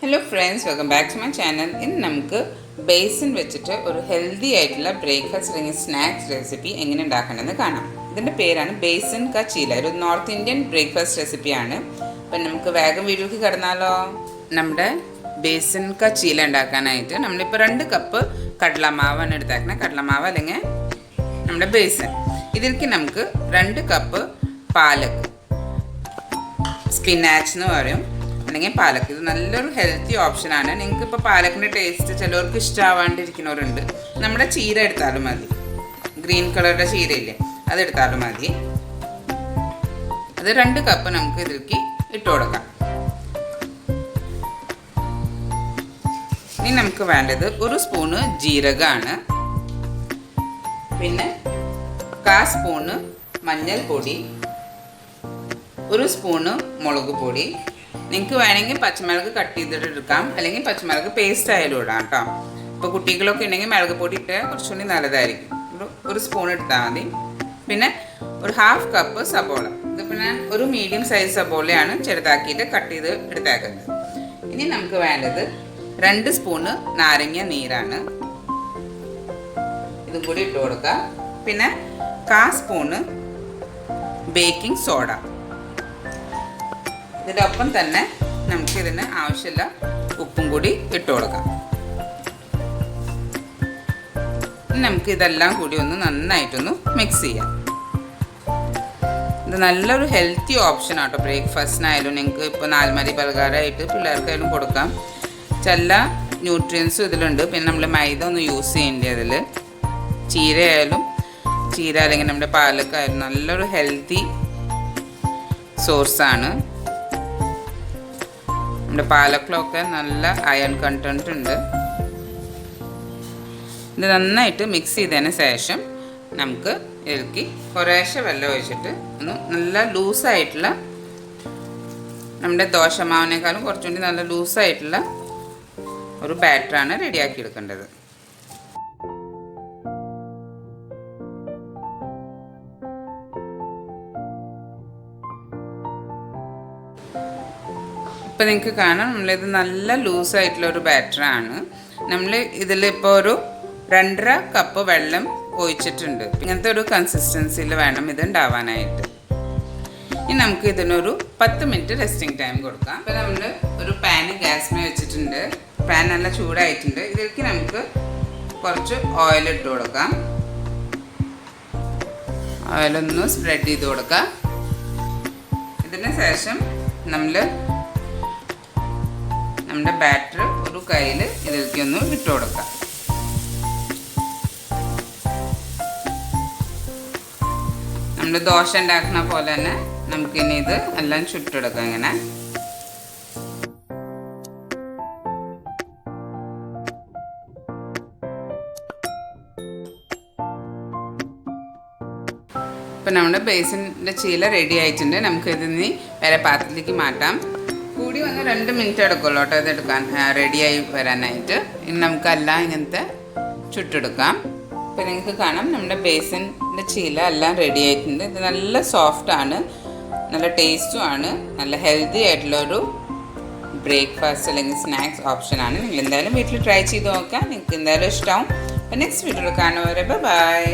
Hello friends, welcome back to my channel. In namku besan vechittu oru healthy aayittulla breakfast or snacks recipe engane undakanennu kaanam. Idinte perana besan ka cheela, oru North Indian breakfast recipe aanu. Appo namukku vegam video ku kadnalo. Nammude besan ka cheela undakanayittu nammal ipo 2 cup kadla maavu aanu eduthakna. Kadla maavu allenge nammude besan. Idilkku namukku 2 cup palak, spinach nu parayum, അല്ലെങ്കിൽ പാലക്ക്. ഇത് നല്ലൊരു healthy ഓപ്ഷനാണ്. നിങ്ങൾക്ക് ഇപ്പോൾ പാലക്കിൻ്റെ taste ചിലവർക്ക് ഇഷ്ടമാവാണ്ടിരിക്കുന്നവരുണ്ട്. നമ്മുടെ ചീര എടുത്താലും മതി, ഗ്രീൻ കളറുടെ ചീരയില്ലേ, അതെടുത്താലും മതി. അത് 2 കപ്പ് നമുക്ക് ഇതിലേക്ക് ഇട്ട് കൊടുക്കാം. ഇനി നമുക്ക് വേണ്ടത് 1 സ്പൂണ് ജീരകമാണ്, പിന്നെ 1/4 സ്പൂണ് മഞ്ഞൾപ്പൊടി, 1 സ്പൂണ് മുളക് പൊടി. നിങ്ങൾക്ക് വേണമെങ്കിൽ പച്ചമുളക് കട്ട് ചെയ്തിട്ട് എടുക്കാം, അല്ലെങ്കിൽ പച്ചമുളക് പേസ്റ്റ് ആയാലും ഇടാം കേട്ടോ. ഇപ്പോൾ കുട്ടികളൊക്കെ ഉണ്ടെങ്കിൽ മുളക് പൊടി ഇട്ട് കുറച്ചുകൂടി നല്ലതായിരിക്കും. 1 സ്പൂൺ എടുത്താൽ മതി. പിന്നെ ഒരു 1/2 കപ്പ് സബോള. ഇതിപ്പോൾ ഞാൻ ഒരു മീഡിയം സൈസ് സബോളയാണ് ചെറുതാക്കിയിട്ട് കട്ട് ചെയ്ത് എടുത്തേക്കുന്നത്. ഇനി നമുക്ക് വേണ്ടത് 2 സ്പൂണ് നാരങ്ങ നീരാണ്, ഇതും കൂടി ഇട്ട് കൊടുക്കുക. പിന്നെ 1/4 സ്പൂണ് ബേക്കിംഗ് സോഡ. ഇതിനൊപ്പം തന്നെ നമുക്കിതിന് ആവശ്യമുള്ള ഉപ്പും കൂടി ഇട്ട് കൊടുക്കാം. നമുക്ക് ഇതെല്ലാം കൂടി ഒന്ന് നന്നായിട്ടൊന്ന് മിക്സ് ചെയ്യാം. ഇത് നല്ലൊരു ഹെൽത്തി ഓപ്ഷൻ ആട്ടോ. ബ്രേക്ക്ഫാസ്റ്റിനായാലും നിങ്ങൾക്ക് ഇപ്പോൾ 4 മണി പലഹാരമായിട്ട് പിള്ളേർക്കായാലും കൊടുക്കാം. ചില ന്യൂട്രിയൻസും ഇതിലുണ്ട്. പിന്നെ നമ്മൾ മൈദ ഒന്ന് യൂസ് ചെയ്യേണ്ടി അതിൽ. ചീര അല്ലെങ്കിൽ നമ്മുടെ പാലക്കായാലും നല്ലൊരു ഹെൽത്തി സോഴ്സാണ്. നമ്മുടെ പാലക്കിലൊക്കെ നല്ല അയൺ കണ്ടൻറ്റ് ഉണ്ട്. ഇത് നന്നായിട്ട് മിക്സ് ചെയ്തതിന് ശേഷം നമുക്ക് ഇതിലേക്ക് കുറേശ്ശെ വെള്ളം ഒഴിച്ചിട്ട് ഒന്ന് നല്ല ലൂസായിട്ടുള്ള, നമ്മുടെ ദോശമാവിനേക്കാളും കുറച്ചുകൂടി നല്ല ലൂസായിട്ടുള്ള ഒരു ബാറ്ററാണ് റെഡിയാക്കി എടുക്കേണ്ടത്. ഇപ്പോൾ നിങ്ങൾക്ക് കാണാം നമ്മളിത് നല്ല ലൂസായിട്ടുള്ള ഒരു ബാറ്ററാണ്. നമ്മൾ ഇതിലിപ്പോൾ ഒരു 2.5 കപ്പ് വെള്ളം ഒഴിച്ചിട്ടുണ്ട്. ഇങ്ങനത്തെ ഒരു കൺസിസ്റ്റൻസിയിൽ വേണം ഇത് ഉണ്ടാവാനായിട്ട്. ഇനി നമുക്ക് ഇതിനൊരു 10 മിനിറ്റ് റെസ്റ്റിംഗ് ടൈം കൊടുക്കാം. അപ്പോൾ നമ്മൾ ഒരു പാന് ഗ്യാസ്മേ വെച്ചിട്ടുണ്ട്. പാൻ നല്ല ചൂടായിട്ടുണ്ട്. ഇതിലേക്ക് നമുക്ക് കുറച്ച് ഓയിൽ ഇട്ട് കൊടുക്കാം. ഓയിലൊന്ന് സ്പ്രെഡ് ചെയ്ത് കൊടുക്കാം. ഇതിന് ശേഷം നമ്മുടെ ബാറ്റർ ഒരു കയ്യിൽ ഇതിലേക്ക് ഒന്ന് ഇട്ട് കൊടുക്കാം. നമ്മൾ ദോശ ഉണ്ടാക്കുന്ന പോലെ തന്നെ നമുക്കിനി ഇത് എല്ലാം ചുട്ടെടുക്കാം. ഇങ്ങനെ ഇപ്പം നമ്മുടെ ബേസിൻ്റെ ചീല റെഡി ആയിട്ടുണ്ട്. നമുക്കിതിന് വേറെ പാത്രത്തിലേക്ക് മാറ്റാം. കൂടി വന്ന് 2 മിനിറ്റ് എടുക്കുള്ളൂ കേട്ടോ ഇതെടുക്കാൻ, റെഡിയായി വരാനായിട്ട്. ഇനി നമുക്കെല്ലാം ഇങ്ങനത്തെ ചുട്ടെടുക്കാം. ഇപ്പം നിങ്ങൾക്ക് കാണാം നമ്മുടെ ബേസിൻ്റെ ചീല എല്ലാം റെഡി ആയിട്ടുണ്ട്. ഇത് നല്ല സോഫ്റ്റാണ്, നല്ല ടേസ്റ്റും ആണ്, നല്ല ഹെൽത്തി ആയിട്ടുള്ളൊരു ബ്രേക്ക്ഫാസ്റ്റ് അല്ലെങ്കിൽ സ്നാക്സ് ഓപ്ഷനാണ്. നിങ്ങൾ എന്തായാലും വീട്ടിൽ ട്രൈ ചെയ്ത് നോക്കാം. നിങ്ങൾക്ക് എന്തായാലും ഇഷ്ടമാവും. അപ്പം നെക്സ്റ്റ് വീഡിയോയിൽ കാണുന്നവരെ ബൈ.